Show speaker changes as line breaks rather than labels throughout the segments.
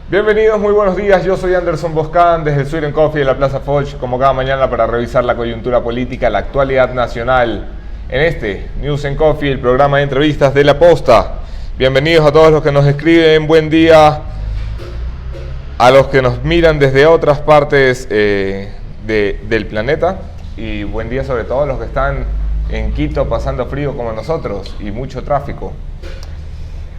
Bienvenidos, muy buenos días. Yo soy Anderson Boscan desde el Sweden Coffee de la Plaza Foch, como cada mañana para revisar la coyuntura política, la actualidad nacional. En este News and Coffee, el programa de entrevistas de La Posta. Bienvenidos a todos los que nos escriben. Buen día a los que nos miran desde otras partes del planeta. Y buen día sobre todo a los que están en Quito pasando frío como nosotros y mucho tráfico.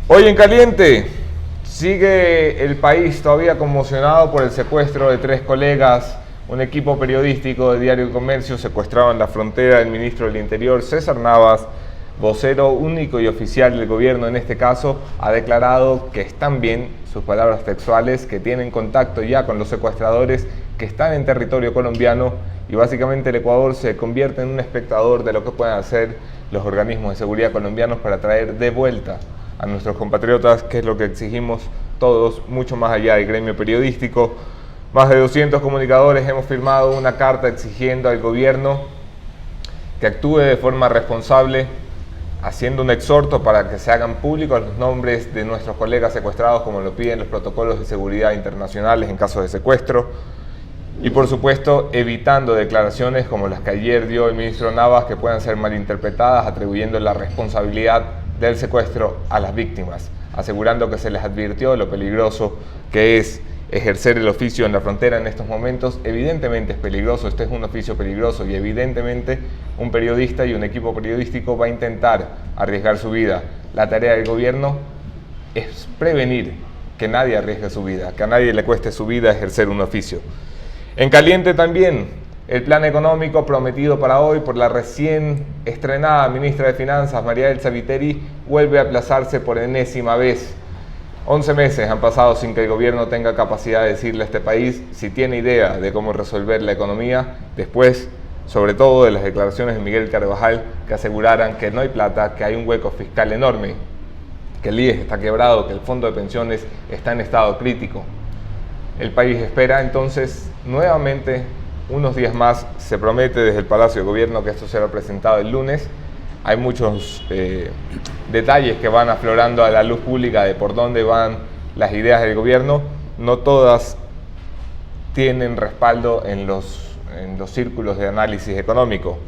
Hoy en caliente. Sigue el país todavía conmocionado por el secuestro de 3 colegas. Un equipo periodístico de Diario El Comercio secuestrado en la frontera del ministro del Interior, César Navas, vocero único y oficial del gobierno en este caso, ha declarado que están bien, sus palabras textuales, que tienen contacto ya con los secuestradores que están en territorio colombiano y básicamente el Ecuador se convierte en un espectador de lo que pueden hacer los organismos de seguridad colombianos para traer de vuelta a nuestros compatriotas, que es lo que exigimos todos, mucho más allá del gremio periodístico. Más de 200 comunicadores hemos firmado una carta exigiendo al gobierno que actúe de forma responsable, haciendo un exhorto para que se hagan públicos los nombres de nuestros colegas secuestrados, como lo piden los protocolos de seguridad internacionales en caso de secuestro, y por supuesto evitando declaraciones como las que ayer dio el ministro Navas, que puedan ser malinterpretadas, atribuyendo la responsabilidad del secuestro a las víctimas, asegurando que se les advirtió lo peligroso que es ejercer el oficio en la frontera en estos momentos. Evidentemente es peligroso, este es un oficio peligroso y evidentemente un periodista y un equipo periodístico va a intentar arriesgar su vida. La tarea del gobierno es prevenir que nadie arriesgue su vida, que a nadie le cueste su vida ejercer un oficio. En caliente también el plan económico prometido para hoy por la recién estrenada ministra de Finanzas, María Elsa Viteri, vuelve a aplazarse por enésima vez. 11 meses han pasado sin que el gobierno tenga capacidad de decirle a este país si tiene idea de cómo resolver la economía, después, sobre todo, de las declaraciones de Miguel Carvajal que aseguraran que no hay plata, que hay un hueco fiscal enorme, que el IES está quebrado, que el fondo de pensiones está en estado crítico. El país espera entonces nuevamente unos días más. Se promete desde el Palacio de Gobierno que esto será presentado el lunes. Hay muchos detalles que van aflorando a la luz pública de por dónde van las ideas del gobierno. No todas tienen respaldo en los círculos de análisis económico.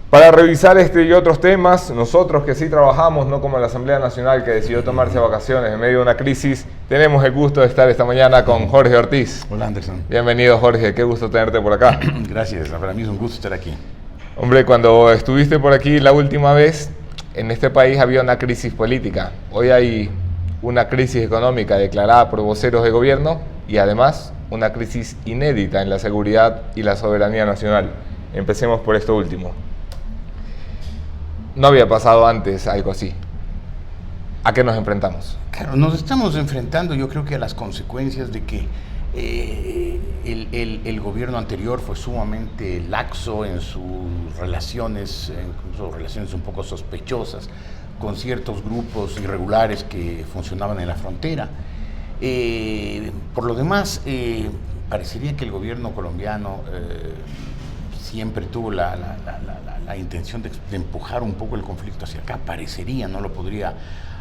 Para revisar este y otros temas, nosotros que sí trabajamos, no como la Asamblea Nacional que decidió tomarse vacaciones en medio de una crisis, tenemos el gusto de estar esta mañana con Jorge Ortiz.
Hola, Anderson.
Bienvenido, Jorge, qué gusto tenerte por acá.
Gracias, para mí es un gusto estar aquí.
Hombre, cuando estuviste por aquí la última vez, en este país había una crisis política. Hoy hay una crisis económica declarada por voceros de gobierno y además una crisis inédita en la seguridad y la soberanía nacional. Empecemos por esto último. No había pasado antes algo así. ¿A qué nos enfrentamos?
Claro, nos estamos enfrentando, yo creo que a las consecuencias de que el gobierno anterior fue sumamente laxo en sus relaciones, incluso relaciones un poco sospechosas, con ciertos grupos irregulares que funcionaban en la frontera. Por lo demás, parecería que el gobierno colombiano siempre tuvo la intención de empujar un poco el conflicto hacia acá, parecería, no lo podría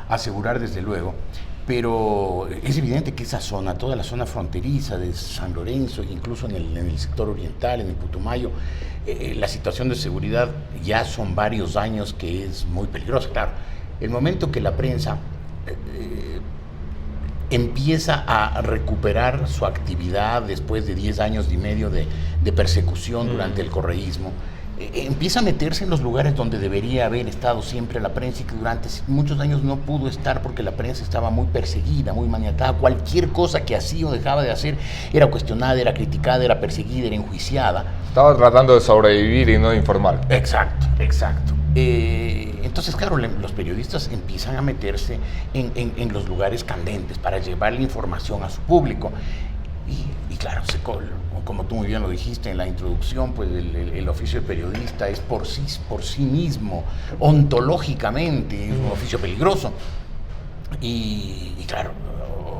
asegurar desde luego, pero es evidente que esa zona, toda la zona fronteriza de San Lorenzo, incluso en el sector oriental, en el Putumayo, la situación de seguridad ya son varios años que es muy peligrosa. Claro, el momento que la prensa empieza a recuperar su actividad después de 10 años y medio de persecución durante el correísmo, empieza a meterse en los lugares donde debería haber estado siempre la prensa y que durante muchos años no pudo estar porque la prensa estaba muy perseguida, muy maniatada. Cualquier cosa que hacía o dejaba de hacer era cuestionada, era criticada, era perseguida, era enjuiciada.
Estaba tratando de sobrevivir y no de informar.
Exacto, exacto. Entonces, claro, los periodistas empiezan a meterse en los lugares candentes para llevar la información a su público. Y claro, como tú muy bien lo dijiste en la introducción, pues el oficio de periodista es por sí mismo, ontológicamente, es un oficio peligroso. Y claro,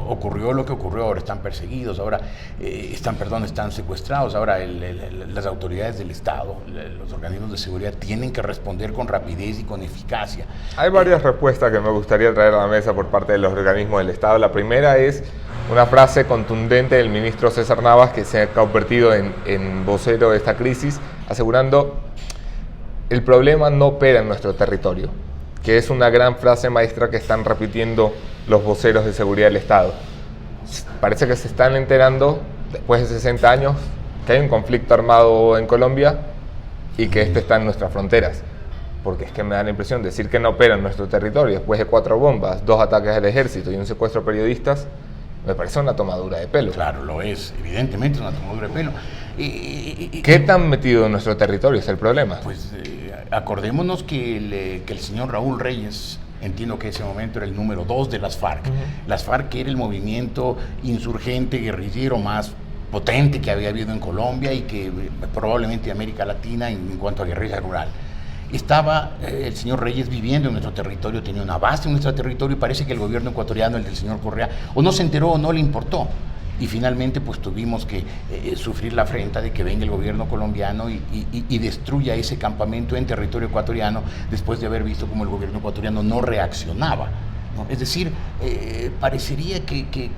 ocurrió lo que ocurrió, ahora están perseguidos, ahora están secuestrados, ahora las autoridades del Estado, los organismos de seguridad tienen que responder con rapidez y con eficacia.
Hay varias respuestas que me gustaría traer a la mesa por parte de los organismos del Estado. La primera es Una frase contundente del ministro César Navas, que se ha convertido en vocero de esta crisis, asegurando: el problema no opera en nuestro territorio, que es una gran frase maestra que están repitiendo los voceros de seguridad del Estado. Parece que se están enterando, después de 60 años, que hay un conflicto armado en Colombia y que este está en nuestras fronteras. Porque es que me da la impresión de decir que no opera en nuestro territorio, después de 4 bombas, 2 ataques al ejército y un secuestro de periodistas, me parece una tomadura de pelo.
Claro, lo es, evidentemente es una tomadura de pelo.
¿Qué tan metido en nuestro territorio es el problema?
Pues acordémonos que el señor Raúl Reyes, entiendo que en ese momento era el número 2 de las FARC. Las FARC era el movimiento insurgente, guerrillero más potente que había habido en Colombia y que probablemente en América Latina en cuanto a guerrilla rural. Estaba el señor Reyes viviendo en nuestro territorio, tenía una base en nuestro territorio y parece que el gobierno ecuatoriano, el del señor Correa, o no se enteró o no le importó. Y finalmente pues tuvimos que sufrir la afrenta de que venga el gobierno colombiano y destruya ese campamento en territorio ecuatoriano después de haber visto cómo el gobierno ecuatoriano no reaccionaba, ¿no? Es decir, parecería que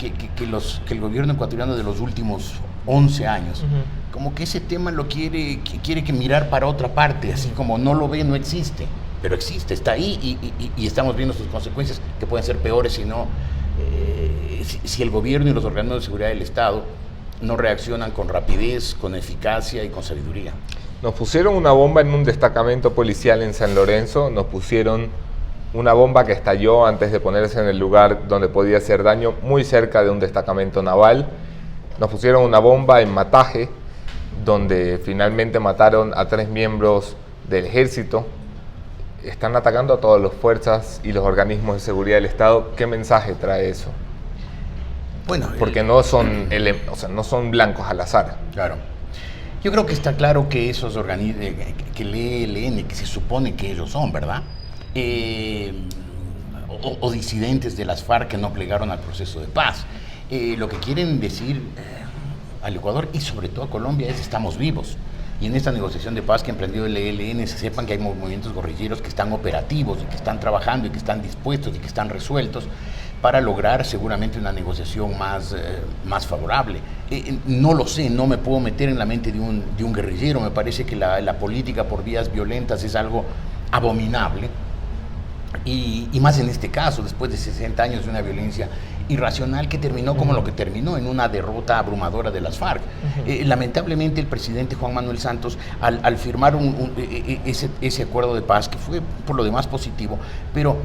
el gobierno ecuatoriano de los últimos 11 años, como que ese tema lo quiere que mirar para otra parte, así como no lo ve, no existe, pero existe, está ahí y estamos viendo sus consecuencias que pueden ser peores si el gobierno y los organismos de seguridad del Estado no reaccionan con rapidez, con eficacia y con sabiduría.
Nos pusieron una bomba en un destacamento policial en San Lorenzo, nos pusieron una bomba que estalló antes de ponerse en el lugar donde podía hacer daño, muy cerca de un destacamento naval. Nos pusieron una bomba en Mataje, donde finalmente mataron a 3 miembros del ejército. Están atacando a todas las fuerzas y los organismos de seguridad del Estado. ¿Qué mensaje trae eso?
Bueno,
porque no son blancos al azar.
Claro. Yo creo que está claro que esos organismos, que el ELN, que se supone que ellos son, ¿verdad? O disidentes de las FARC que no plegaron al proceso de paz. Lo que quieren decir al Ecuador y sobre todo a Colombia es: estamos vivos. Y en esta negociación de paz que ha emprendido el ELN, se sepan que hay movimientos guerrilleros que están operativos y que están trabajando y que están dispuestos y que están resueltos para lograr seguramente una negociación más favorable. No lo sé, no me puedo meter en la mente de un guerrillero. Me parece que la política por vías violentas es algo abominable. Y más en este caso, después de 60 años de una violencia irracional que terminó como lo que terminó, en una derrota abrumadora de las FARC. Lamentablemente el presidente Juan Manuel Santos, al firmar ese acuerdo de paz, que fue por lo demás positivo, pero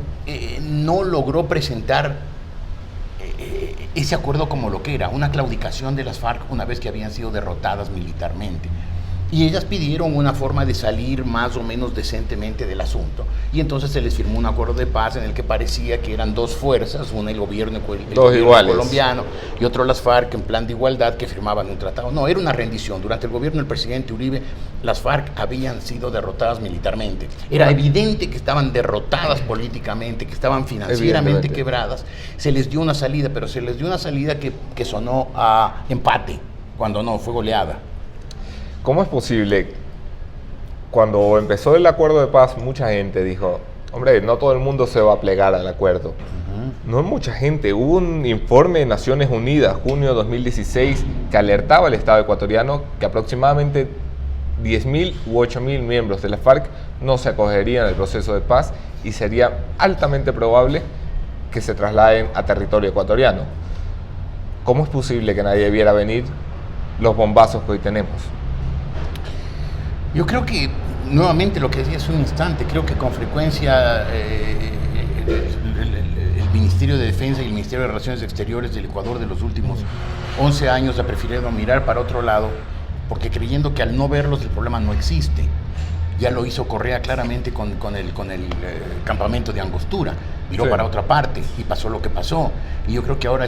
no logró presentar ese acuerdo como lo que era, una claudicación de las FARC una vez que habían sido derrotadas militarmente. Y ellas pidieron una forma de salir más o menos decentemente del asunto. Y entonces se les firmó un acuerdo de paz en el que parecía que eran 2 fuerzas, una el gobierno colombiano y otro las FARC, en plan de igualdad, que firmaban un tratado. No, era una rendición. Durante el gobierno del presidente Uribe, las FARC habían sido derrotadas militarmente. Era evidente que estaban derrotadas políticamente, que estaban financieramente quebradas. Se les dio una salida, pero se les dio una salida que sonó a empate, cuando no, fue goleada.
¿Cómo es posible? Cuando empezó el acuerdo de paz, mucha gente dijo: hombre, no todo el mundo se va a plegar al acuerdo. No mucha gente. Hubo un informe de Naciones Unidas, junio de 2016, que alertaba al Estado ecuatoriano que aproximadamente 10.000 u 8.000 miembros de la FARC no se acogerían al proceso de paz y sería altamente probable que se trasladen a territorio ecuatoriano. ¿Cómo es posible que nadie viera venir los bombazos que hoy tenemos?
Yo creo que, nuevamente, lo que decía hace un instante, creo que con frecuencia el Ministerio de Defensa y el Ministerio de Relaciones Exteriores del Ecuador de los últimos 11 años ha preferido mirar para otro lado, porque creyendo que al no verlos el problema no existe. Ya lo hizo Correa claramente con el campamento de Angostura. Miró para otra parte y pasó lo que pasó. Y yo creo que ahora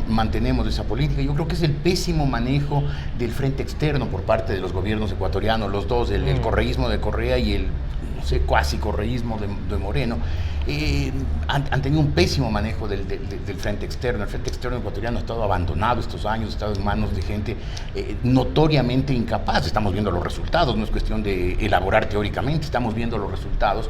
mantenemos esa política. Yo creo que es el pésimo manejo del frente externo por parte de los gobiernos ecuatorianos, los dos, el correísmo de Correa y el, no sé, cuasi correísmo de Moreno. Han tenido un pésimo manejo del frente externo. El frente externo ecuatoriano ha estado abandonado estos años, ha estado en manos de gente notoriamente incapaz. Estamos viendo los resultados, no es cuestión de elaborar teóricamente, estamos viendo los resultados.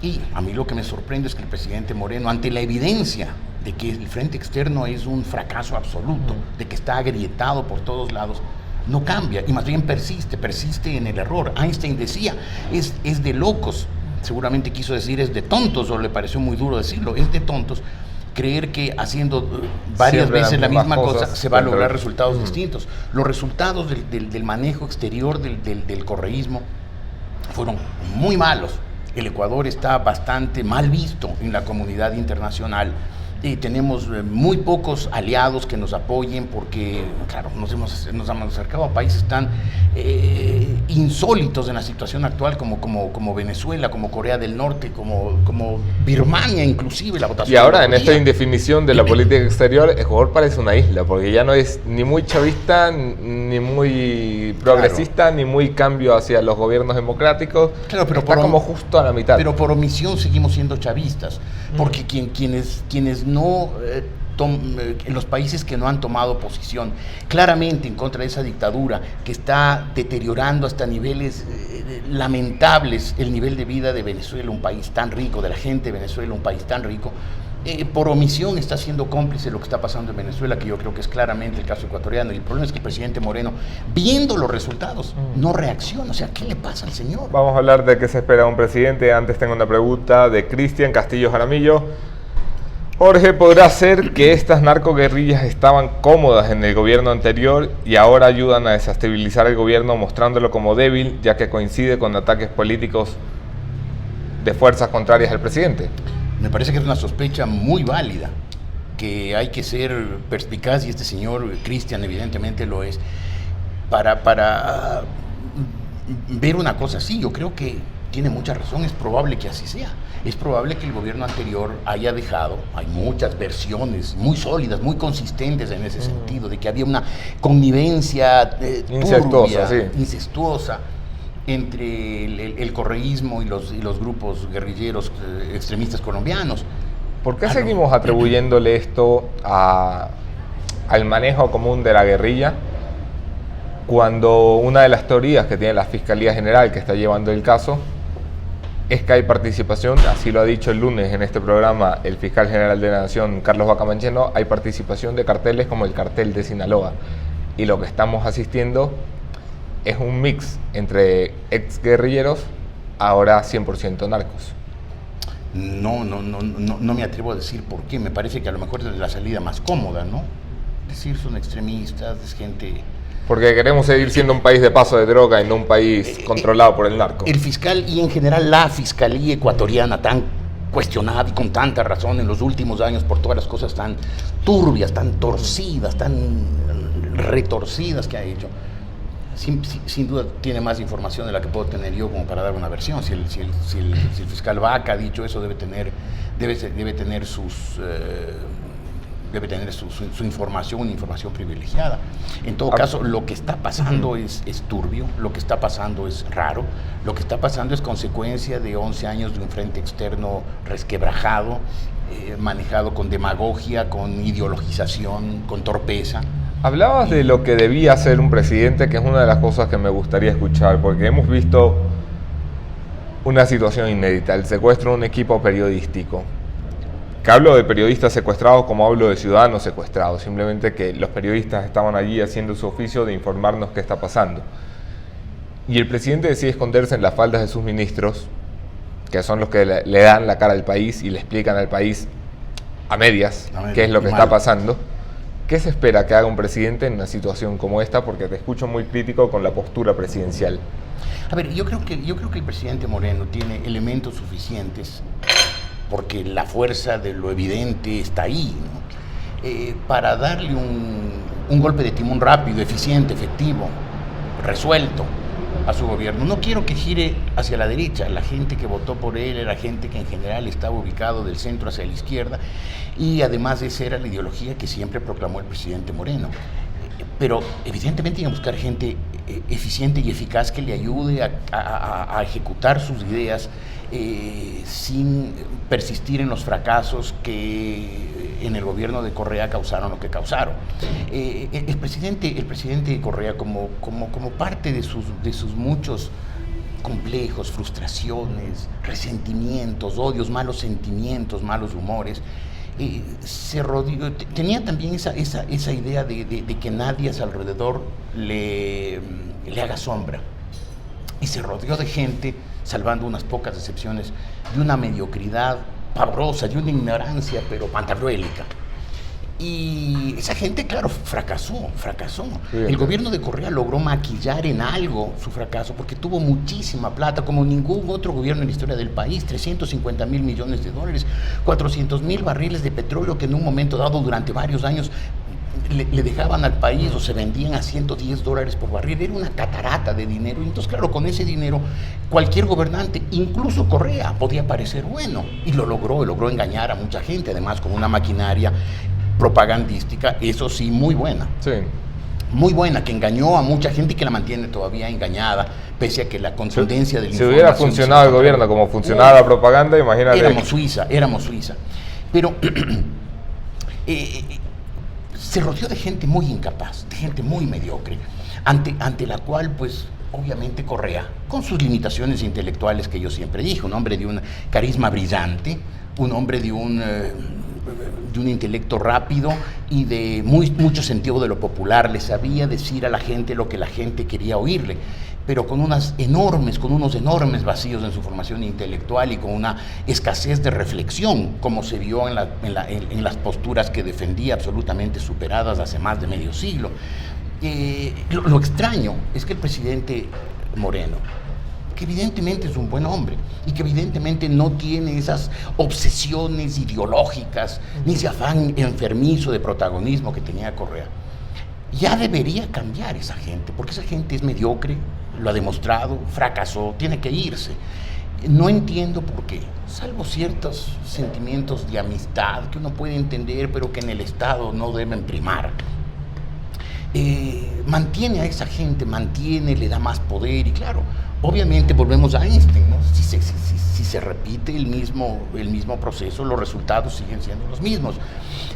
Y a mí lo que me sorprende es que el presidente Moreno, ante la evidencia de que el frente externo es un fracaso absoluto, de que está agrietado por todos lados, no cambia y más bien persiste en el error. Einstein decía, es de locos, seguramente quiso decir es de tontos, o le pareció muy duro decirlo, es de tontos creer que haciendo varias
Siempre
veces la misma cosa
cosas,
se va a lograr resultados distintos. Los resultados del manejo exterior del correísmo fueron muy malos. El Ecuador está bastante mal visto en la comunidad internacional. Tenemos muy pocos aliados que nos apoyen porque, claro, nos hemos acercado a países tan insólitos en la situación actual como Venezuela, como Corea del Norte, como Birmania, inclusive la votación.
Y ahora, en esta indefinición de la política exterior, Ecuador parece una isla, porque ya no es ni muy chavista, ni muy progresista, claro, ni muy cambio hacia los gobiernos democráticos.
Claro, pero
está como justo a la mitad.
Pero por omisión seguimos siendo chavistas, porque quienes no en los países que no han tomado posición claramente en contra de esa dictadura que está deteriorando hasta niveles lamentables el nivel de vida de Venezuela, un país tan rico, de la gente de Venezuela, un país tan rico, por omisión está siendo cómplice de lo que está pasando en Venezuela, que yo creo que es claramente el caso ecuatoriano. Y el problema es que el presidente Moreno, viendo los resultados, no reacciona. O sea, ¿qué le pasa al señor?
Vamos a hablar de qué se espera de un presidente. Antes tengo una pregunta de Cristian Castillo Jaramillo. Jorge, ¿podrá ser que estas narcoguerrillas estaban cómodas en el gobierno anterior y ahora ayudan a desestabilizar el gobierno mostrándolo como débil, ya que coincide con ataques políticos de fuerzas contrarias al presidente?
Me parece que es una sospecha muy válida, que hay que ser perspicaz, y este señor Cristian evidentemente lo es, para ver una cosa así. Yo creo que tiene mucha razón, es probable que así sea. Es probable que el gobierno anterior haya dejado, hay muchas versiones muy sólidas, muy consistentes en ese sentido, de que había una connivencia incestuosa entre el correísmo y los grupos guerrilleros extremistas colombianos.
¿Por qué seguimos atribuyéndole esto al manejo común de la guerrilla, cuando una de las teorías que tiene la Fiscalía General que está llevando el caso es que hay participación, así lo ha dicho el lunes en este programa el fiscal general de la Nación, Carlos Bacamancheno, hay participación de carteles como el cartel de Sinaloa, y lo que estamos asistiendo es un mix entre exguerrilleros, ahora 100% narcos?
No me atrevo a decir por qué. Me parece que a lo mejor es la salida más cómoda, ¿no? Es decir, son extremistas, es gente...
Porque queremos seguir siendo un país de paso de droga y no un país controlado por el narco.
El fiscal y en general la fiscalía ecuatoriana, tan cuestionada y con tanta razón en los últimos años por todas las cosas tan turbias, tan torcidas, tan retorcidas que ha hecho, sin duda tiene más información de la que puedo tener yo como para dar una versión. Si el fiscal Vaca ha dicho eso, debe tener su información, una información privilegiada. En todo caso, lo que está pasando es turbio, lo que está pasando es raro, lo que está pasando es consecuencia de 11 años de un frente externo resquebrajado, manejado con demagogia, con ideologización, con torpeza.
Hablabas de lo que debía hacer un presidente, que es una de las cosas que me gustaría escuchar, porque hemos visto una situación inédita, el secuestro de un equipo periodístico. Que hablo de periodistas secuestrados como hablo de ciudadanos secuestrados, simplemente que los periodistas estaban allí haciendo su oficio de informarnos qué está pasando. Y el presidente decide esconderse en las faldas de sus ministros, que son los que le dan la cara al país y le explican al país a medias qué es lo que está pasando. ¿Qué se espera que haga un presidente en una situación como esta? Porque te escucho muy crítico con la postura presidencial.
A ver, yo creo que el presidente Moreno tiene elementos suficientes, porque la fuerza de lo evidente está ahí, ¿no? Para darle un golpe de timón rápido, eficiente, efectivo, resuelto a su gobierno. No quiero que gire hacia la derecha. La gente que votó por él era gente que en general estaba ubicado del centro hacia la izquierda, y además esa era la ideología que siempre proclamó el presidente Moreno. Pero evidentemente tiene que buscar gente eficiente y eficaz que le ayude a ejecutar sus ideas sin persistir en los fracasos que en el gobierno de Correa causaron lo que causaron. El presidente Correa, como parte de sus muchos complejos, frustraciones, resentimientos, odios, malos sentimientos, malos humores, se rodeó, tenía también esa idea de que nadie a su alrededor le haga sombra. Y se rodeó de gente, salvando unas pocas excepciones, de una mediocridad pavorosa, de una ignorancia, pero pantagruélica. Y esa gente, claro, fracasó. Sí, el gobierno de Correa logró maquillar en algo su fracaso porque tuvo muchísima plata, como ningún otro gobierno en la historia del país, 350,000 millones de dólares, 400,000 barriles de petróleo que en un momento dado durante varios años le dejaban al país o se vendían a $110 por barril. Era una catarata de dinero. Y entonces, claro, con ese dinero cualquier gobernante, incluso Correa, podía parecer bueno. Y logró engañar a mucha gente, además con una maquinaria propagandística, eso sí, muy buena.
Sí.
Muy buena, que engañó a mucha gente y que la mantiene todavía engañada, pese a que la contundencia del
Si hubiera funcionado el gobierno como funcionaba la propaganda, imagínate.
Éramos Suiza. Pero se rodeó de gente muy incapaz, de gente muy mediocre, ante la cual, pues, obviamente Correa, con sus limitaciones intelectuales que yo siempre dije, un hombre de un carisma brillante, un hombre de un intelecto rápido y de mucho sentido de lo popular, le sabía decir a la gente lo que la gente quería oírle, pero con unos enormes vacíos en su formación intelectual y con una escasez de reflexión, como se vio en las posturas que defendía, absolutamente superadas hace más de medio siglo. Lo extraño es que el presidente Moreno, que evidentemente es un buen hombre y que evidentemente no tiene esas obsesiones ideológicas ni ese afán enfermizo de protagonismo que tenía Correa, ya debería cambiar esa gente, porque esa gente es mediocre, lo ha demostrado, fracasó, tiene que irse. No entiendo por qué, salvo ciertos sentimientos de amistad que uno puede entender, pero que en el Estado no deben primar. Mantiene a esa gente, le da más poder y claro, obviamente volvemos a Einstein, ¿no? Si se repite el mismo proceso, los resultados siguen siendo los mismos.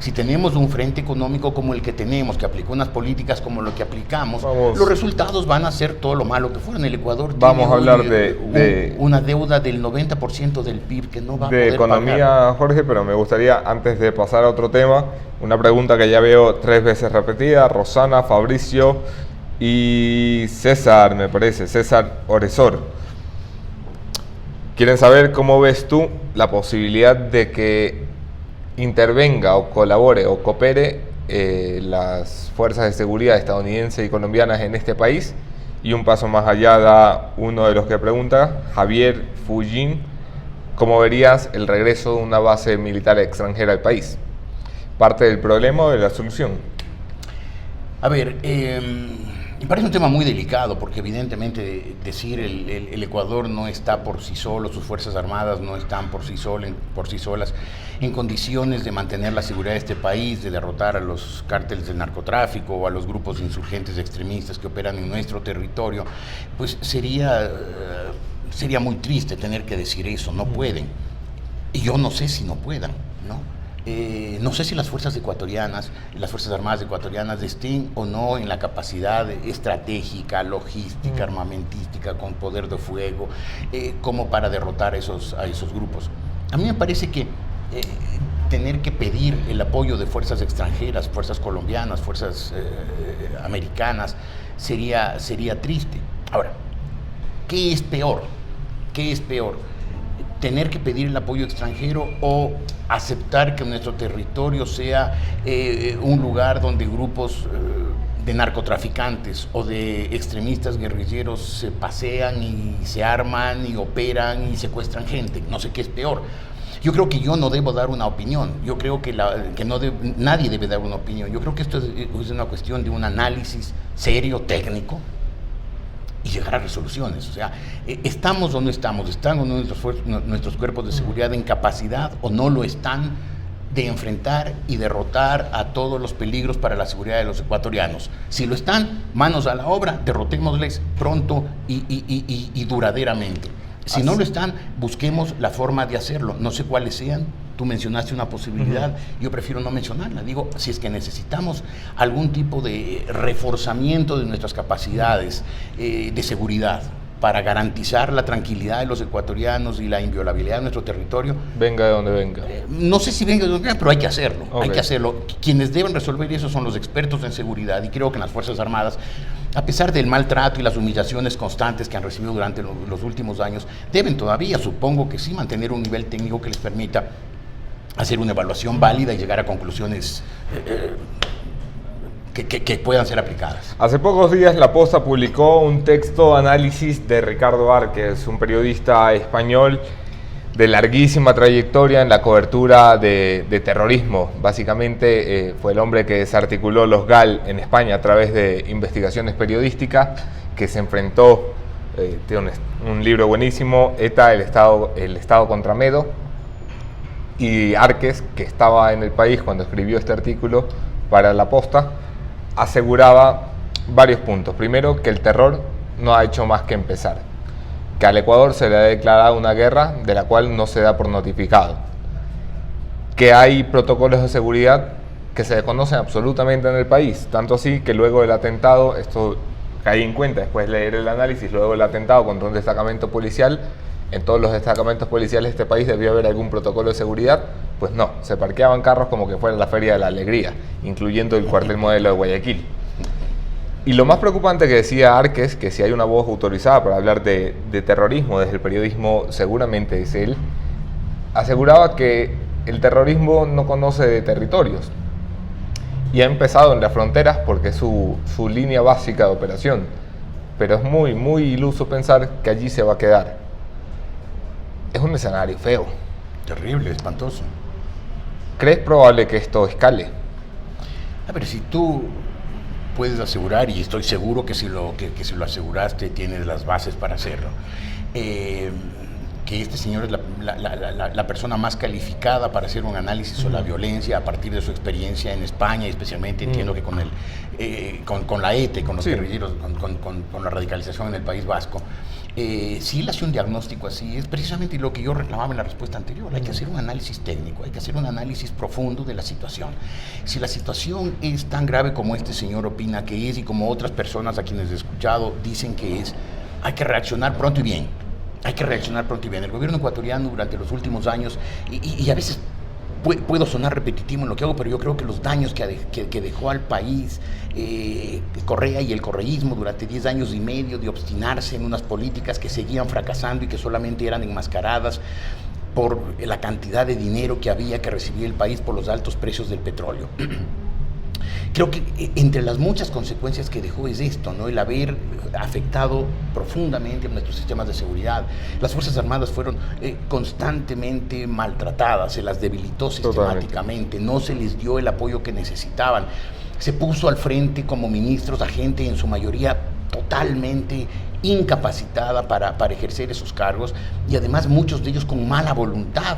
Si tenemos un frente económico como el que tenemos, que aplicó unas políticas como lo que aplicamos, los resultados van a ser todo lo malo que fueron. El Ecuador
vamos a hablar
una deuda del 90% del PIB que no va a poder
de economía,
pagar.
Jorge, pero me gustaría, antes de pasar a otro tema, una pregunta que ya veo 3 veces repetida, Rosana, Fabricio y César, me parece, César Oresor. Quieren saber cómo ves tú la posibilidad de que intervenga o colabore o coopere las fuerzas de seguridad estadounidenses y colombianas en este país. Y un paso más allá da uno de los que pregunta, Javier Fullín, ¿cómo verías el regreso de una base militar extranjera al país? ¿Parte del problema o de la solución?
A ver, me parece un tema muy delicado porque evidentemente decir el Ecuador no está por sí solo, sus Fuerzas Armadas no están por sí solas en condiciones de mantener la seguridad de este país, de derrotar a los cárteles del narcotráfico o a los grupos insurgentes extremistas que operan en nuestro territorio, pues sería muy triste tener que decir eso, no pueden. Y yo no sé si no puedan, ¿no? No sé si las fuerzas ecuatorianas, las Fuerzas Armadas ecuatorianas estén o no en la capacidad estratégica, logística, armamentística, con poder de fuego, como para derrotar a esos grupos. A mí me parece que tener que pedir el apoyo de fuerzas extranjeras, fuerzas colombianas, fuerzas americanas, sería triste. Ahora, ¿qué es peor? ¿Tener que pedir el apoyo extranjero o aceptar que nuestro territorio sea un lugar donde grupos de narcotraficantes o de extremistas guerrilleros se pasean y se arman y operan y secuestran gente? No sé qué es peor. Yo creo que yo no debo dar una opinión. Yo creo que nadie debe dar una opinión. Yo creo que esto es una cuestión de un análisis serio, técnico, y llegar a resoluciones. O sea, ¿estamos o no estamos? ¿Están o no nuestros cuerpos de seguridad en capacidad o no lo están de enfrentar y derrotar a todos los peligros para la seguridad de los ecuatorianos? Si lo están, manos a la obra, derrotémosles pronto y duraderamente. Si no lo están, busquemos la forma de hacerlo. No sé cuáles sean. Tú mencionaste una posibilidad, yo prefiero no mencionarla. Digo, si es que necesitamos algún tipo de reforzamiento de nuestras capacidades de seguridad, para garantizar la tranquilidad de los ecuatorianos y la inviolabilidad de nuestro territorio.
Venga de donde venga.
No sé si venga de donde venga, pero hay que hacerlo.
Okay.
Hay que hacerlo. Quienes deben resolver eso son los expertos en seguridad, y creo que en las Fuerzas Armadas, a pesar del maltrato y las humillaciones constantes que han recibido durante los últimos años, deben todavía, supongo que sí, mantener un nivel técnico que les permita hacer una evaluación válida y llegar a conclusiones que puedan ser aplicadas.
Hace pocos días La Posta publicó un texto análisis de Ricardo Árquez, un periodista español de larguísima trayectoria en la cobertura de terrorismo. Básicamente fue el hombre que desarticuló los GAL en España a través de investigaciones periodísticas, que se enfrentó, tiene un libro buenísimo, ETA, el Estado contra Medo, y Árquez, que estaba en el país cuando escribió este artículo para La Posta, aseguraba varios puntos. Primero, que el terror no ha hecho más que empezar, que al Ecuador se le ha declarado una guerra de la cual no se da por notificado, que hay protocolos de seguridad que se desconocen absolutamente en el país, tanto así que luego del atentado, esto caí en cuenta después de leer el análisis, luego del atentado contra un destacamento policial, en todos los destacamentos policiales de este país debió haber algún protocolo de seguridad. Pues no, se parqueaban carros como que fuera la Feria de la Alegría, incluyendo el cuartel modelo de Guayaquil. Y lo más preocupante que decía Árquez, que si hay una voz autorizada para hablar de terrorismo desde el periodismo, seguramente es él, aseguraba que el terrorismo no conoce de territorios y ha empezado en las fronteras porque es su línea básica de operación, pero es muy, muy iluso pensar que allí se va a quedar. Es un escenario feo.
Terrible, espantoso.
¿Crees probable que esto escale?
A ver, si tú puedes asegurar, y estoy seguro que si lo aseguraste, tienes las bases para hacerlo, que este señor es la persona más calificada para hacer un análisis sobre la violencia a partir de su experiencia en España, y especialmente entiendo que con la ETA, con los guerrilleros, con la radicalización en el País Vasco. Si él hace un diagnóstico así, es precisamente lo que yo reclamaba en la respuesta anterior. Hay que hacer un análisis técnico, hay que hacer un análisis profundo de la situación. Si la situación es tan grave como este señor opina que es, y como otras personas a quienes he escuchado dicen que es, hay que reaccionar pronto y bien. Hay que reaccionar pronto y bien. El gobierno ecuatoriano durante los últimos años, y a veces puedo sonar repetitivo en lo que hago, pero yo creo que los daños que dejó al país Correa y el correísmo durante 10 años y medio de obstinarse en unas políticas que seguían fracasando y que solamente eran enmascaradas por la cantidad de dinero que había que recibir el país por los altos precios del petróleo. Creo que entre las muchas consecuencias que dejó es esto, ¿no? El haber afectado profundamente nuestros sistemas de seguridad. Las Fuerzas Armadas fueron constantemente maltratadas, se las debilitó sistemáticamente, no se les dio el apoyo que necesitaban. Se puso al frente como ministros a gente en su mayoría totalmente incapacitada para ejercer esos cargos, y además muchos de ellos con mala voluntad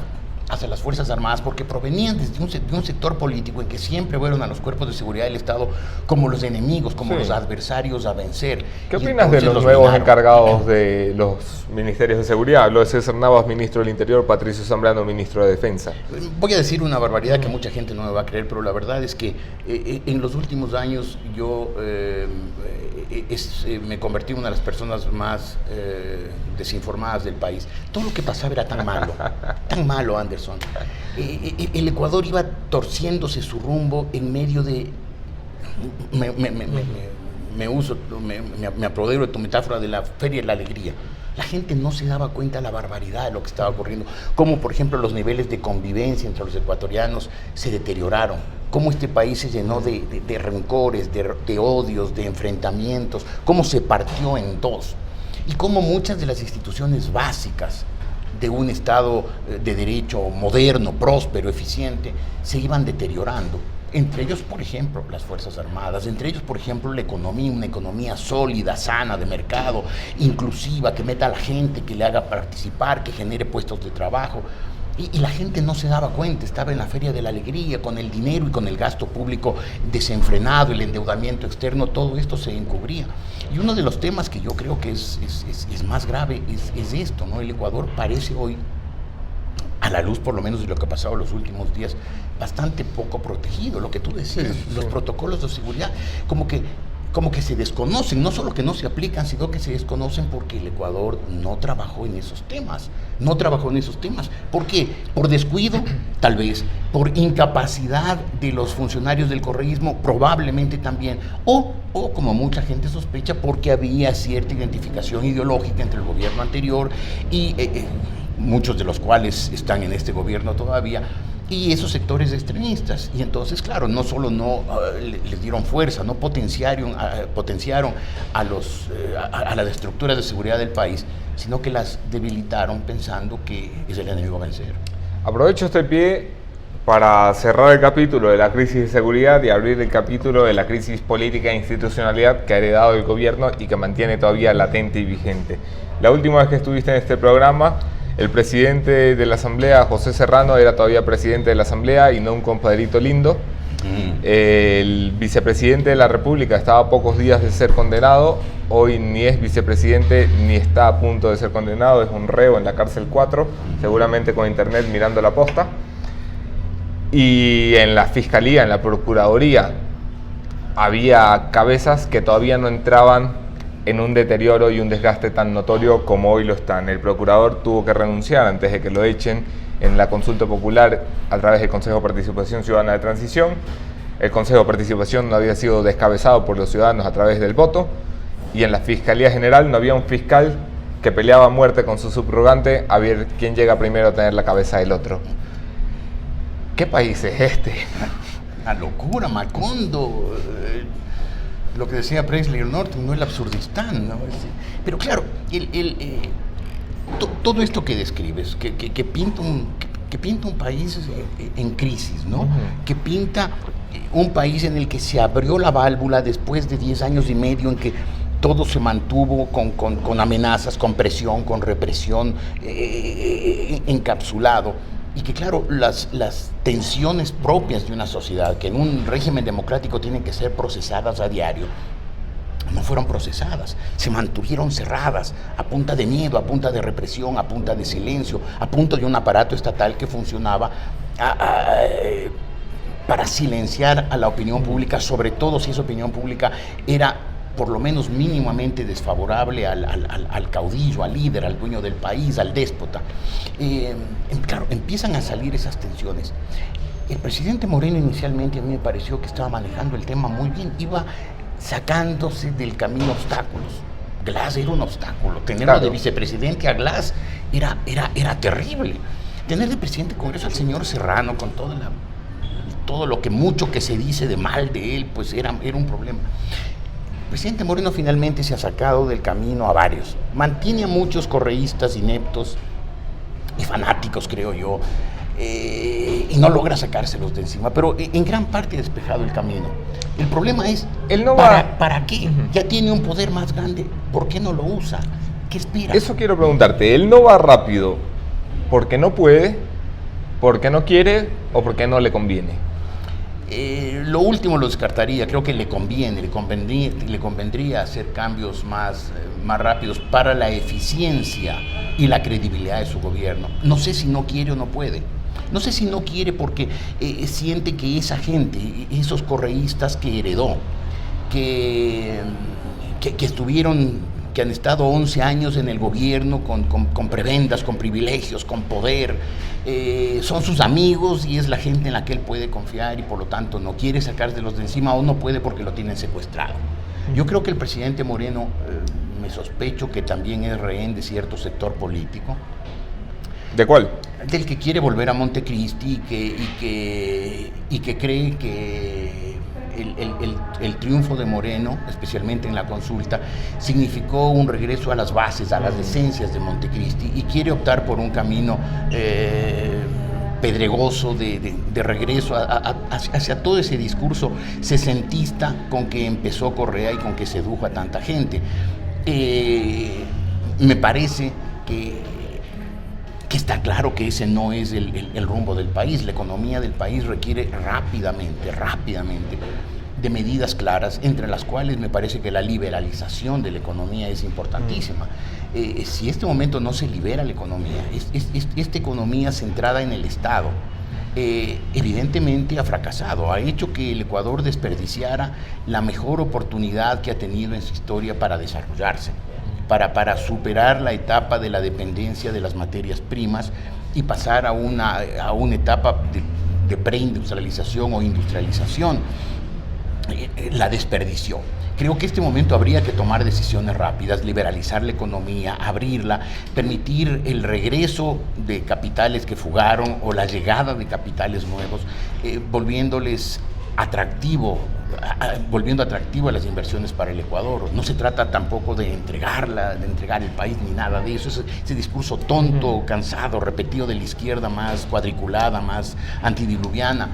hacia las Fuerzas Armadas, porque provenían desde un sector político en que siempre fueron a los cuerpos de seguridad del Estado como los enemigos, como los adversarios a vencer.
¿Qué opinas de los nuevos encargados de los ministerios de seguridad? Lo de César Navas, ministro del Interior, Patricio Zambrano, ministro de Defensa.
Voy a decir una barbaridad que mucha gente no me va a creer, pero la verdad es que en los últimos años yo me convertí en una de las personas más desinformadas del país. Todo lo que pasaba era tan malo, Anderson. El Ecuador iba torciéndose su rumbo en medio de... Me apodero de tu metáfora de la Feria de la Alegría. La gente no se daba cuenta de la barbaridad de lo que estaba ocurriendo, como por ejemplo los niveles de convivencia entre los ecuatorianos se deterioraron, cómo este país se llenó de rencores, de odios, de enfrentamientos, cómo se partió en dos, y cómo muchas de las instituciones básicas de un Estado de derecho moderno, próspero, eficiente, se iban deteriorando. Entre ellos, por ejemplo, las Fuerzas Armadas, entre ellos, por ejemplo, la economía, una economía sólida, sana, de mercado, inclusiva, que meta a la gente, que le haga participar, que genere puestos de trabajo. Y la gente no se daba cuenta, estaba en la Feria de la Alegría, con el dinero y con el gasto público desenfrenado, el endeudamiento externo, todo esto se encubría. Y uno de los temas que yo creo que es más grave es esto, ¿no? El Ecuador parece hoy, a la luz por lo menos de lo que ha pasado los últimos días, bastante poco protegido, lo que tú decías, los protocolos de seguridad, como que como que se desconocen, no solo que no se aplican, sino que se desconocen porque el Ecuador no trabajó en esos temas. ¿Por qué? Por descuido, tal vez, por incapacidad de los funcionarios del correísmo, probablemente también, o como mucha gente sospecha, porque había cierta identificación ideológica entre el gobierno anterior y muchos de los cuales están en este gobierno todavía, y esos sectores extremistas. Y entonces, claro, no solo les dieron fuerza, no potenciaron a las estructuras de seguridad del país, sino que las debilitaron pensando que es el enemigo a vencer.
Aprovecho este pie para cerrar el capítulo de la crisis de seguridad y abrir el capítulo de la crisis política e institucionalidad que ha heredado el gobierno y que mantiene todavía latente y vigente. La última vez que estuviste en este programa, el presidente de la Asamblea, José Serrano, era todavía presidente de la Asamblea y no un compadrito lindo. El vicepresidente de la República estaba a pocos días de ser condenado. Hoy ni es vicepresidente ni está a punto de ser condenado, es un reo en la cárcel 4, seguramente con internet mirando la posta. Y en la Fiscalía, en la Procuraduría, había cabezas que todavía no entraban en un deterioro y un desgaste tan notorio como hoy lo están. El procurador tuvo que renunciar antes de que lo echen en la consulta popular a través del Consejo de Participación Ciudadana de Transición. El Consejo de Participación no había sido descabezado por los ciudadanos a través del voto, y en la Fiscalía General no había un fiscal que peleaba a muerte con su subrogante a ver quién llega primero a tener la cabeza del otro. ¿Qué país es este?
Una locura, Macondo. Lo que decía Presley Norton, no el Absurdistán, ¿no? Pero claro, todo esto que describes, que pinta un país en crisis, ¿no? Que pinta un país en el que se abrió la válvula después de 10 años y medio en que todo se mantuvo con amenazas, con presión, con represión, encapsulado. Y que claro, las tensiones propias de una sociedad, que en un régimen democrático tienen que ser procesadas a diario, no fueron procesadas, se mantuvieron cerradas a punta de miedo, a punta de represión, a punta de silencio, a punta de un aparato estatal que funcionaba para silenciar a la opinión pública, sobre todo si esa opinión pública era por lo menos mínimamente desfavorable al caudillo, al líder, al dueño del país, al déspota. Claro, empiezan a salir esas tensiones. El presidente Moreno inicialmente a mí me pareció que estaba manejando el tema muy bien, iba sacándose del camino obstáculos. Glass era un obstáculo, tenerlo de vicepresidente a Glass era terrible. Tener de presidente de Congreso al señor Serrano con todo lo que mucho que se dice de mal de él, pues era un problema. El presidente Moreno finalmente se ha sacado del camino a varios. Mantiene a muchos correístas ineptos y fanáticos, creo yo, y no logra sacárselos de encima, pero en gran parte ha despejado el camino. El problema es,
él no
¿para qué? Ya tiene un poder más grande, ¿por qué no lo usa? ¿Qué espera?
Eso quiero preguntarte, ¿él no va rápido porque no puede, porque no quiere o porque no le conviene?
Lo último lo descartaría, creo que le convendría hacer cambios más rápidos para la eficiencia y la credibilidad de su gobierno. No sé si no quiere o no puede. No sé si no quiere porque siente que esa gente, esos correístas que heredó, que han estado 11 años en el gobierno con prebendas, con privilegios, con poder, son sus amigos y es la gente en la que él puede confiar y por lo tanto no quiere sacárselos de encima o no puede porque lo tienen secuestrado. Yo creo que el presidente Moreno, me sospecho que también es rehén de cierto sector político.
¿De cuál?
Del que quiere volver a Montecristi y que cree que el triunfo de Moreno, especialmente en la consulta, significó un regreso a las bases, a las esencias de Montecristi, y quiere optar por un camino pedregoso de regreso hacia todo ese discurso sesentista con que empezó Correa y con que sedujo a tanta gente. Me parece que está claro que ese no es el rumbo del país. La economía del país requiere rápidamente de medidas claras, entre las cuales me parece que la liberalización de la economía es importantísima. Si este momento no se libera la economía, esta economía centrada en el Estado, evidentemente ha fracasado, ha hecho que el Ecuador desperdiciara la mejor oportunidad que ha tenido en su historia para desarrollarse, para superar la etapa de la dependencia de las materias primas y pasar a una etapa de preindustrialización o industrialización. La desperdició. Creo que este momento habría que tomar decisiones rápidas, liberalizar la economía, abrirla, permitir el regreso de capitales que fugaron o la llegada de capitales nuevos, volviendo atractivo a las inversiones para el Ecuador. No se trata tampoco de entregar el país ni nada de eso. Ese discurso tonto, cansado, repetido de la izquierda más cuadriculada, más antidiluviana,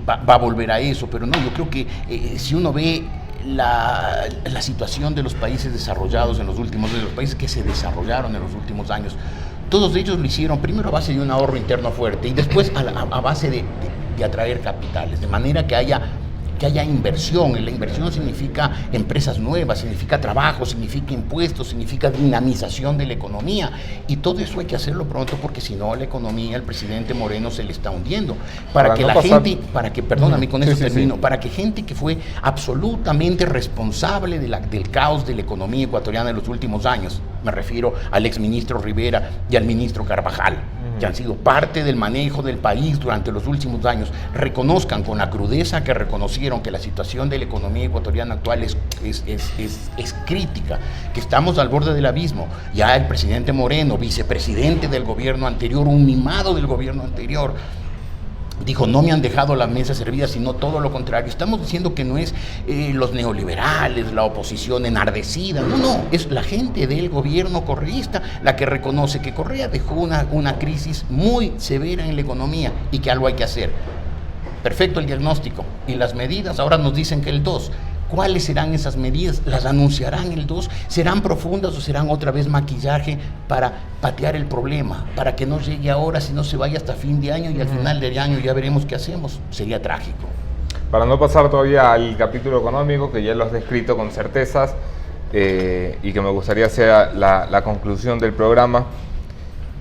va a volver a eso. Pero no, yo creo que si uno ve la situación de los países desarrollados de los países que se desarrollaron en los últimos años, todos ellos lo hicieron primero a base de un ahorro interno fuerte y después a base de atraer capitales, de manera que haya inversión. La inversión significa empresas nuevas, significa trabajo, significa impuestos, significa dinamización de la economía. Y todo eso hay que hacerlo pronto, porque si no, la economía, el presidente Moreno se le está hundiendo. Para que gente que fue absolutamente responsable del caos de la economía ecuatoriana en los últimos años, me refiero al exministro Rivera y al ministro Carvajal, que han sido parte del manejo del país durante los últimos años, reconozcan con la crudeza que reconocieron que la situación de la economía ecuatoriana actual es crítica, que estamos al borde del abismo. Ya el presidente Moreno, vicepresidente del gobierno anterior, un mimado del gobierno anterior, dijo: no me han dejado la mesa servida, sino todo lo contrario. Estamos diciendo que no es los neoliberales, la oposición enardecida, no, es la gente del gobierno correísta la que reconoce que Correa dejó una crisis muy severa en la economía y que algo hay que hacer. Perfecto el diagnóstico y las medidas. Ahora nos dicen que el 2. ¿Cuáles serán esas medidas? ¿Las anunciarán el 2? ¿Serán profundas o serán otra vez maquillaje para patear el problema? Para que no llegue ahora, sino se vaya hasta fin de año y al final del año ya veremos qué hacemos. Sería trágico.
Para no pasar todavía al capítulo económico, que ya lo has descrito con certezas y que me gustaría sea la conclusión del programa,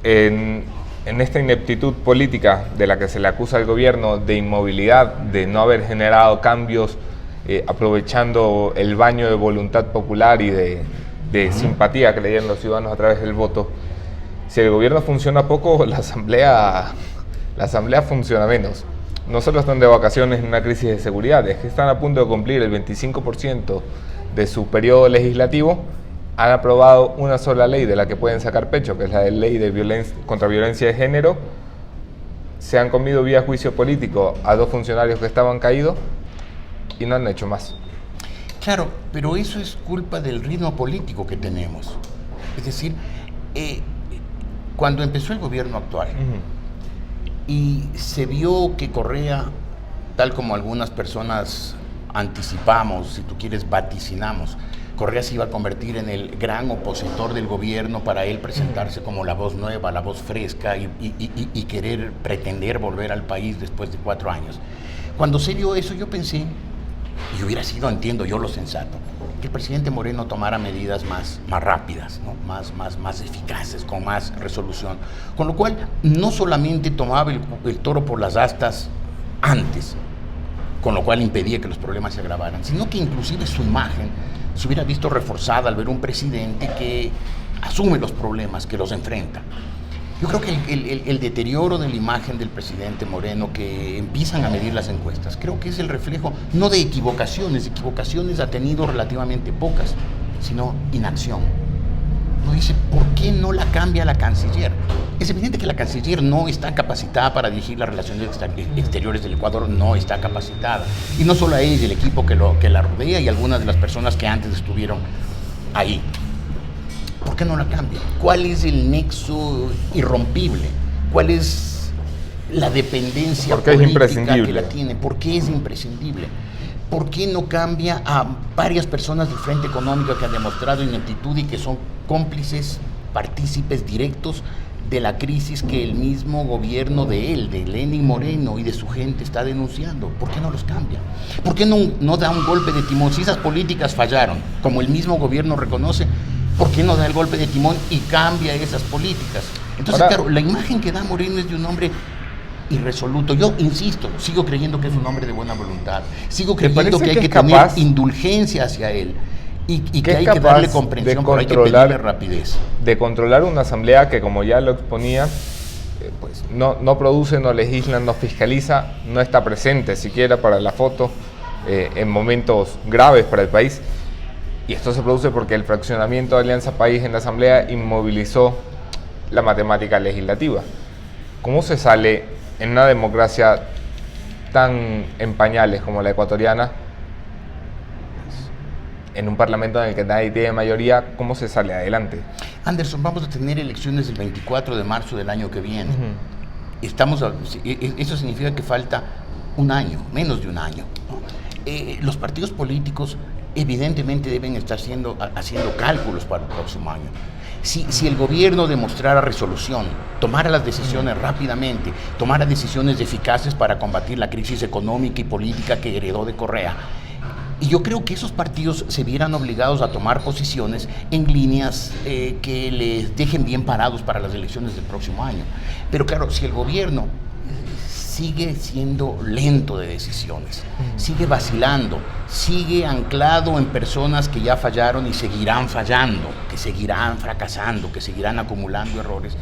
en esta ineptitud política de la que se le acusa al gobierno de inmovilidad, de no haber generado cambios, aprovechando el baño de voluntad popular y de simpatía que le dieron los ciudadanos a través del voto, si el gobierno funciona poco, la asamblea funciona menos. No solo están de vacaciones en una crisis de seguridad, es que están a punto de cumplir el 25% de su periodo legislativo. Han aprobado una sola ley de la que pueden sacar pecho, que es la de ley de contra violencia de género. Se han comido vía juicio político a 2 funcionarios que estaban caídos y no han hecho más.
Claro, pero eso es culpa del ritmo político que tenemos. Es decir, cuando empezó el gobierno actual y se vio que Correa, tal como algunas personas anticipamos, si tú quieres vaticinamos, Correa se iba a convertir en el gran opositor del gobierno para él presentarse como la voz nueva, la voz fresca y querer pretender volver al país después de 4 años. Cuando se dio eso, yo pensé, y hubiera sido, entiendo yo, lo sensato, que el presidente Moreno tomara medidas más rápidas, ¿no? más eficaces, con más resolución. Con lo cual, no solamente tomaba el toro por las astas antes, con lo cual impedía que los problemas se agravaran, sino que inclusive su imagen se hubiera visto reforzada al ver un presidente que asume los problemas, que los enfrenta. Yo creo que el deterioro de la imagen del presidente Moreno, que empiezan a medir las encuestas, creo que es el reflejo no de equivocaciones ha tenido relativamente pocas, sino inacción. Uno dice, ¿por qué no la cambia la canciller? Es evidente que la canciller no está capacitada para dirigir las relaciones exteriores del Ecuador, no está capacitada. Y no solo a ella, el equipo que la rodea y algunas de las personas que antes estuvieron ahí. ¿Por qué no la cambia? ¿Cuál es el nexo irrompible? ¿Cuál es la dependencia política que la tiene? ¿Por qué es imprescindible? ¿Por qué no cambia a varias personas del Frente Económico que han demostrado ineptitud y que son cómplices, partícipes directos de la crisis que el mismo gobierno de Lenín Moreno y de su gente está denunciando? ¿Por qué no los cambia? ¿Por qué no da un golpe de timón? Si esas políticas fallaron, como el mismo gobierno reconoce, ¿por qué no da el golpe de timón y cambia esas políticas? Entonces, claro, la imagen que da Moreno es de un hombre irresoluto. Yo insisto, sigo creyendo que es un hombre de buena voluntad, sigo creyendo que hay que tener indulgencia hacia él y que hay que darle comprensión, pero hay que pedirle rapidez.
De controlar una asamblea que, como ya lo exponía, pues no produce, no legisla, no fiscaliza, no está presente siquiera para la foto en momentos graves para el país. Y esto se produce porque el fraccionamiento de Alianza País en la asamblea inmovilizó la matemática legislativa. ¿Cómo se sale en una democracia tan en pañales como la ecuatoriana, en un parlamento en el que nadie tiene mayoría, cómo se sale adelante?
Anderson, vamos a tener elecciones el 24 de marzo del año que viene. Eso significa que falta un año, menos de un año, ¿no? Los partidos políticos evidentemente deben estar haciendo cálculos para el próximo año. Si el gobierno demostrara resolución, tomara las decisiones rápidamente, tomara decisiones eficaces para combatir la crisis económica y política que heredó de Correa, y yo creo que esos partidos se vieran obligados a tomar posiciones en líneas que les dejen bien parados para las elecciones del próximo año. Pero claro, si el gobierno sigue siendo lento de decisiones, sigue vacilando, sigue anclado en personas que ya fallaron y seguirán fallando, que seguirán fracasando, que seguirán acumulando errores,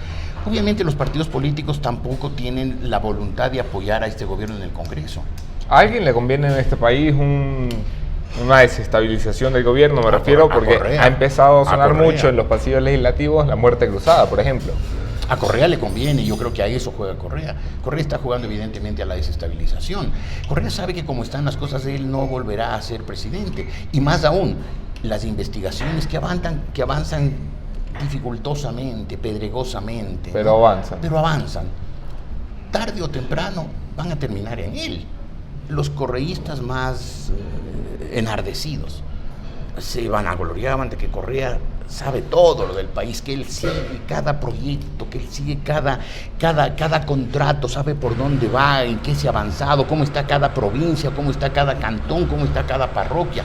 obviamente los partidos políticos tampoco tienen la voluntad de apoyar a este gobierno en el Congreso.
¿A alguien le conviene en este país una desestabilización del gobierno? Me refiero porque Correa, ha empezado a sonar mucho en los pasillos legislativos la muerte cruzada, por ejemplo.
A Correa le conviene, yo creo que a eso juega Correa. Correa está jugando evidentemente a la desestabilización. Correa sabe que como están las cosas, él no volverá a ser presidente. Y más aún, las investigaciones que avanzan dificultosamente, pedregosamente.
Pero avanzan.
Pero avanzan. Tarde o temprano van a terminar en él. Los correístas más enardecidos se van a gloriar de que Correa sabe todo lo del país, que él sigue cada proyecto, que él sigue cada contrato, sabe por dónde va, en qué se ha avanzado, cómo está cada provincia, cómo está cada cantón, cómo está cada parroquia.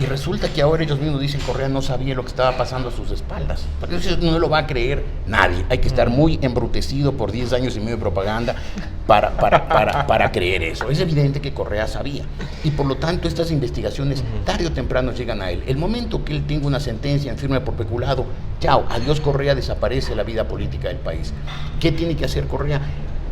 Y resulta que ahora ellos mismos dicen Correa no sabía lo que estaba pasando a sus espaldas. Porque eso no lo va a creer nadie. Hay que estar muy embrutecido por 10 años y medio de propaganda para creer eso. Es evidente que Correa sabía. Y por lo tanto estas investigaciones tarde o temprano llegan a él. El momento que él tenga una sentencia en firme por peculado, chao, adiós Correa, desaparece la vida política del país. ¿Qué tiene que hacer Correa?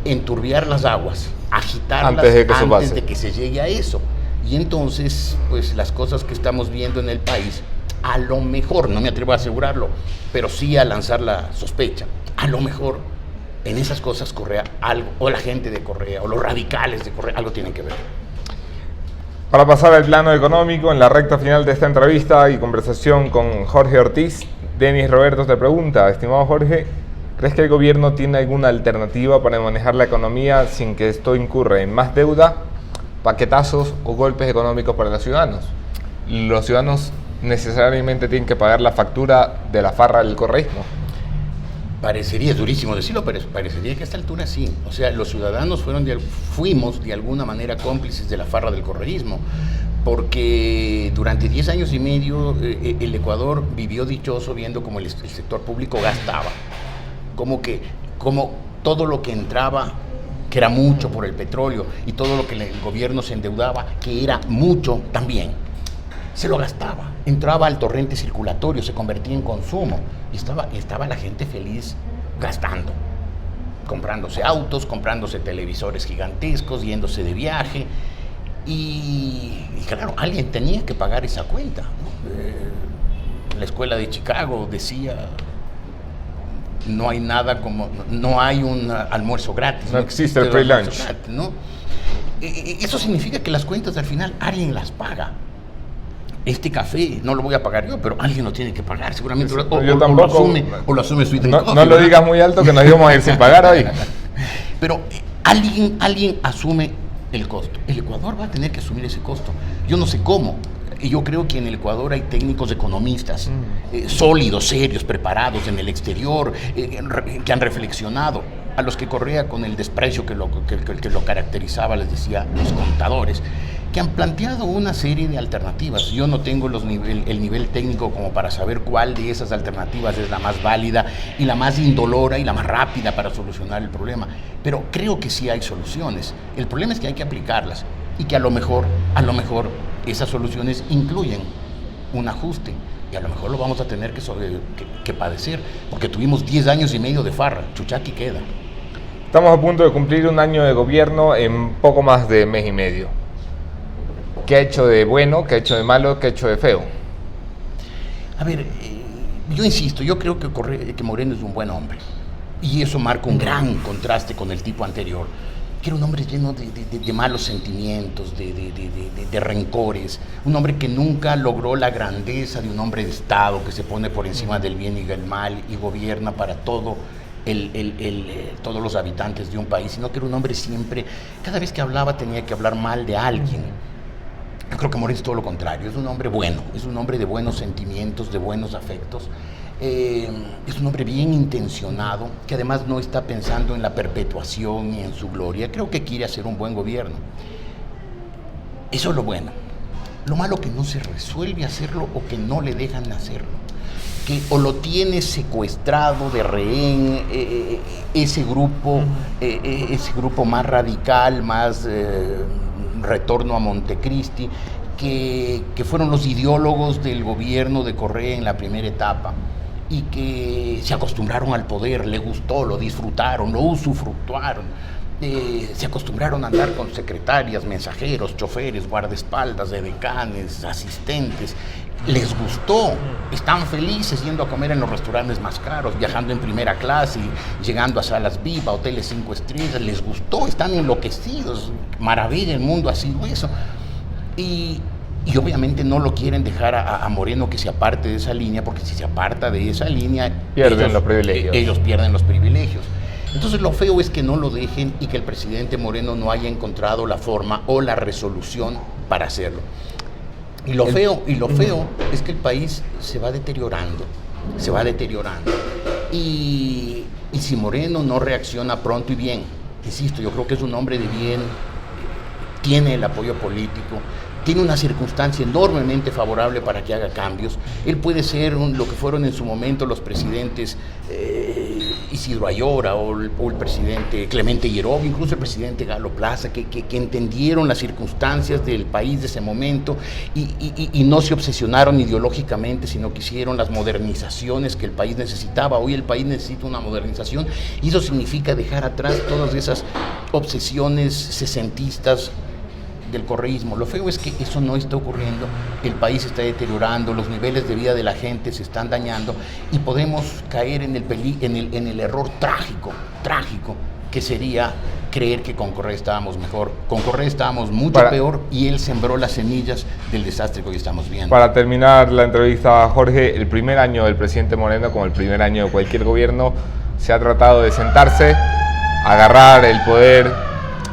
Enturbiar las aguas, agitarlas antes de que se llegue a eso. Y entonces, pues las cosas que estamos viendo en el país, a lo mejor, no me atrevo a asegurarlo, pero sí a lanzar la sospecha, a lo mejor en esas cosas Correa algo, o la gente de Correa, o los radicales de Correa, algo tienen que ver.
Para pasar al plano económico, en la recta final de esta entrevista y conversación con Jorge Ortiz, Denis Roberto te pregunta, estimado Jorge, ¿crees que el gobierno tiene alguna alternativa para manejar la economía sin que esto incurra en más deuda, paquetazos o golpes económicos para los ciudadanos? ¿Los ciudadanos necesariamente tienen que pagar la factura de la farra del correísmo?
Parecería, es durísimo decirlo, pero parecería que a esta altura sí. O sea, los ciudadanos fuimos de alguna manera cómplices de la farra del correísmo, porque durante 10 años y medio el Ecuador vivió dichoso viendo cómo el sector público gastaba, como todo lo que entraba, que era mucho por el petróleo, y todo lo que el gobierno se endeudaba, que era mucho también, se lo gastaba. Entraba al torrente circulatorio, se convertía en consumo, y estaba la gente feliz gastando, comprándose autos, comprándose televisores gigantescos, yéndose de viaje, y claro, alguien tenía que pagar esa cuenta, ¿no? La escuela de Chicago decía: no hay nada como, no hay un almuerzo gratis.
No existe el free lunch.
Gratis, ¿no? Eso significa que las cuentas al final alguien las paga. Este café no lo voy a pagar yo, pero alguien lo tiene que pagar, seguramente.
Yo tampoco.
O lo asume Sweet
No, no lo digas muy alto que nos íbamos a ir sin pagar hoy.
Pero alguien asume el costo. El Ecuador va a tener que asumir ese costo. Yo no sé cómo. Y yo creo que en el Ecuador hay técnicos economistas sólidos, serios, preparados en el exterior, que han reflexionado, a los que Correa, con el desprecio que lo caracterizaba, les decía los contadores. que han planteado una serie de alternativas. Yo no tengo el nivel técnico como para saber cuál de esas alternativas es la más válida y la más indolora y la más rápida para solucionar el problema, pero creo que sí hay soluciones. El problema es que hay que aplicarlas y que a lo mejor esas soluciones incluyen un ajuste y a lo mejor lo vamos a tener que padecer, porque tuvimos 10 años y medio de farra, chuchaqui queda.
Estamos a punto de cumplir un año de gobierno en poco más de mes y medio. ¿Qué ha hecho de bueno, qué ha hecho de malo, qué ha hecho de feo?
A ver, yo insisto, yo creo que Moreno es un buen hombre. Y eso marca un gran contraste con el tipo anterior, que era un hombre lleno de malos sentimientos, de rencores. Un hombre que nunca logró la grandeza de un hombre de Estado que se pone por encima del bien y del mal y gobierna para todos los habitantes de un país, sino que era un hombre siempre, cada vez que hablaba tenía que hablar mal de alguien. Yo creo que Moreno es todo lo contrario, es un hombre bueno, es un hombre de buenos sentimientos, de buenos afectos, es un hombre bien intencionado, que además no está pensando en la perpetuación ni en su gloria, creo que quiere hacer un buen gobierno. Eso es lo bueno. Lo malo que no se resuelve hacerlo o que no le dejan hacerlo, que o lo tiene secuestrado de rehén ese grupo más radical, más retorno a Montecristi, que fueron los ideólogos del gobierno de Correa en la primera etapa y que se acostumbraron al poder, le gustó, lo disfrutaron, lo usufructuaron. Se acostumbraron a andar con secretarias, mensajeros, choferes, guardaespaldas, edecanes, asistentes. Les gustó, están felices yendo a comer en los restaurantes más caros, viajando en primera clase, llegando a salas VIP, a hoteles 5 estrellas. Les gustó, están enloquecidos. Maravilla, el mundo ha sido eso. Y obviamente no lo quieren dejar a Moreno que se aparte de esa línea, porque si se aparta de esa línea,
pierden los privilegios.
Ellos pierden los privilegios. Entonces lo feo es que no lo dejen y que el presidente Moreno no haya encontrado la forma o la resolución para hacerlo. Y lo feo es que el país se va deteriorando. Y si Moreno no reacciona pronto y bien, insisto, yo creo que es un hombre de bien, tiene el apoyo político, tiene una circunstancia enormemente favorable para que haga cambios. Él puede ser lo que fueron en su momento los presidentes Isidro Ayora o el presidente Clemente Yerov, incluso el presidente Galo Plaza, que entendieron las circunstancias del país de ese momento y no se obsesionaron ideológicamente, sino que hicieron las modernizaciones que el país necesitaba. Hoy el país necesita una modernización y eso significa dejar atrás todas esas obsesiones sesentistas del correísmo. Lo feo es que eso no está ocurriendo, el país se está deteriorando, los niveles de vida de la gente se están dañando y podemos caer en el error trágico que sería creer que con Correa estábamos mejor. Con Correa estábamos mucho peor y él sembró las semillas del desastre que hoy estamos viendo.
Para terminar la entrevista, Jorge, el primer año del presidente Moreno, como el primer año de cualquier gobierno, se ha tratado de sentarse, agarrar el poder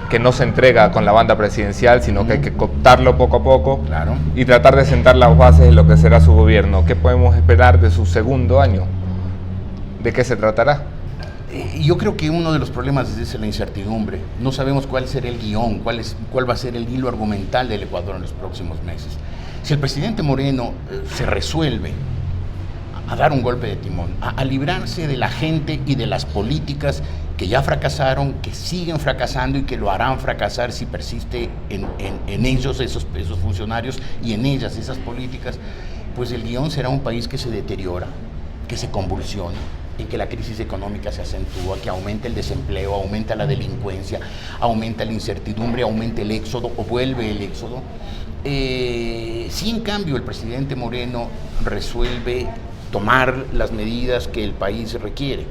que no se entrega con la banda presidencial, sino que hay que cooptarlo poco a poco,
claro,
y tratar de sentar las bases de lo que será su gobierno. ¿Qué podemos esperar de su segundo año? ¿De qué se tratará?
Yo creo que uno de los problemas es la incertidumbre. No sabemos cuál será el guión, cuál va a ser el hilo argumental del Ecuador en los próximos meses. Si el presidente Moreno se resuelve a dar un golpe de timón, a librarse de la gente y de las políticas que ya fracasaron, que siguen fracasando y que lo harán fracasar si persiste en ellos, esos funcionarios, y en ellas, esas políticas, pues el guión será un país que se deteriora, que se convulsiona, en que la crisis económica se acentúa, que aumenta el desempleo, aumenta la delincuencia, aumenta la incertidumbre, aumenta el éxodo o vuelve el éxodo. Si en cambio el presidente Moreno resuelve tomar las medidas que el país requiere,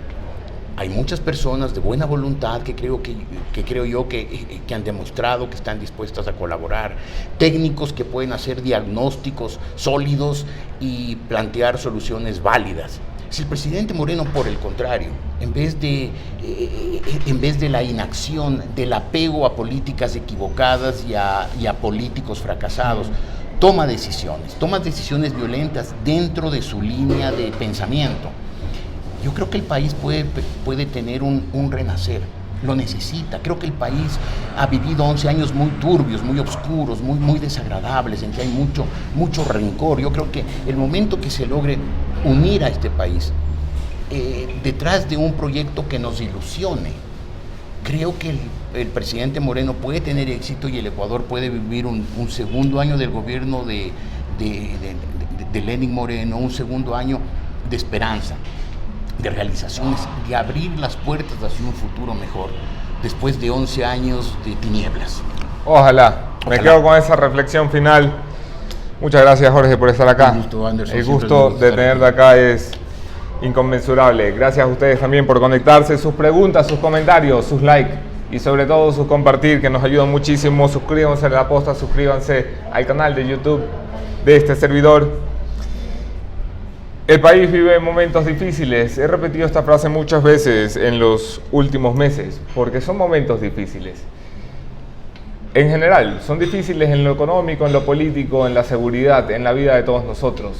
hay muchas personas de buena voluntad que creo yo que han demostrado que están dispuestas a colaborar, técnicos que pueden hacer diagnósticos sólidos y plantear soluciones válidas. Si el presidente Moreno, por el contrario, en vez de la inacción, del apego a políticas equivocadas y a políticos fracasados, toma decisiones violentas dentro de su línea de pensamiento, yo creo que el país puede tener un renacer. lo necesita. Creo que el país ha vivido 11 años muy turbios, muy oscuros, muy desagradables, en que hay mucho rencor. Yo creo que el momento que se logre unir a este país detrás de un proyecto que nos ilusione, creo que el presidente Moreno puede tener éxito y el Ecuador puede vivir un segundo año del gobierno de Lenín Moreno, un segundo año de esperanza, de realizaciones, de abrir las puertas hacia un futuro mejor, después de 11 años de tinieblas.
Ojalá. Me quedo con esa reflexión final. Muchas gracias, Jorge, por estar acá.
Un gusto, Anderson.
El gusto de tenerte acá es inconmensurable. Gracias a ustedes también por conectarse, sus preguntas, sus comentarios, sus likes y sobre todo sus compartir, que nos ayudan muchísimo. Suscríbanse a La Posta, suscríbanse al canal de YouTube de este servidor. El país vive momentos difíciles. He repetido esta frase muchas veces en los últimos meses, porque son momentos difíciles. En general, son difíciles en lo económico, en lo político, en la seguridad, en la vida de todos nosotros.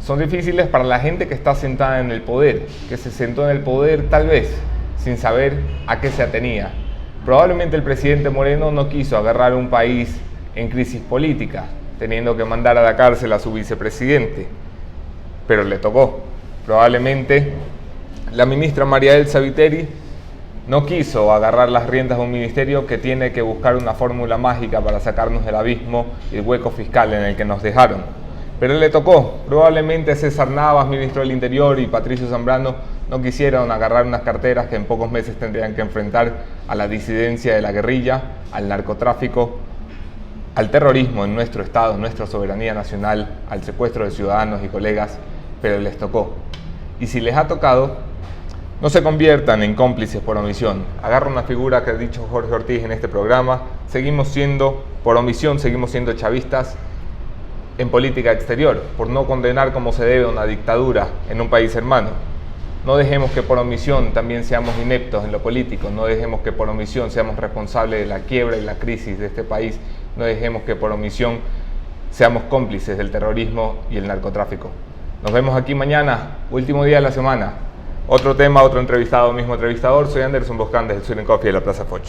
Son difíciles para la gente que está sentada en el poder, que se sentó en el poder tal vez sin saber a qué se atenía. Probablemente el presidente Moreno no quiso agarrar un país en crisis política, teniendo que mandar a la cárcel a su vicepresidente, pero le tocó. Probablemente la ministra María Elsa Viteri no quiso agarrar las riendas de un ministerio que tiene que buscar una fórmula mágica para sacarnos del abismo y el hueco fiscal en el que nos dejaron. Pero le tocó. Probablemente César Navas, ministro del Interior, y Patricio Zambrano no quisieron agarrar unas carteras que en pocos meses tendrían que enfrentar a la disidencia de la guerrilla, al narcotráfico, al terrorismo en nuestro Estado, en nuestra soberanía nacional, al secuestro de ciudadanos y colegas, pero les tocó. Y si les ha tocado, no se conviertan en cómplices por omisión. Agarra una figura que ha dicho Jorge Ortiz en este programa: seguimos siendo, por omisión, seguimos siendo chavistas en política exterior, por no condenar como se debe una dictadura en un país hermano. No dejemos que por omisión también seamos ineptos en lo político, no dejemos que por omisión seamos responsables de la quiebra y la crisis de este país, no dejemos que por omisión seamos cómplices del terrorismo y el narcotráfico. Nos vemos aquí mañana, último día de la semana. Otro tema, otro entrevistado, mismo entrevistador. Soy Anderson Boscan desde el Sweden Coffee de la Plaza Foch.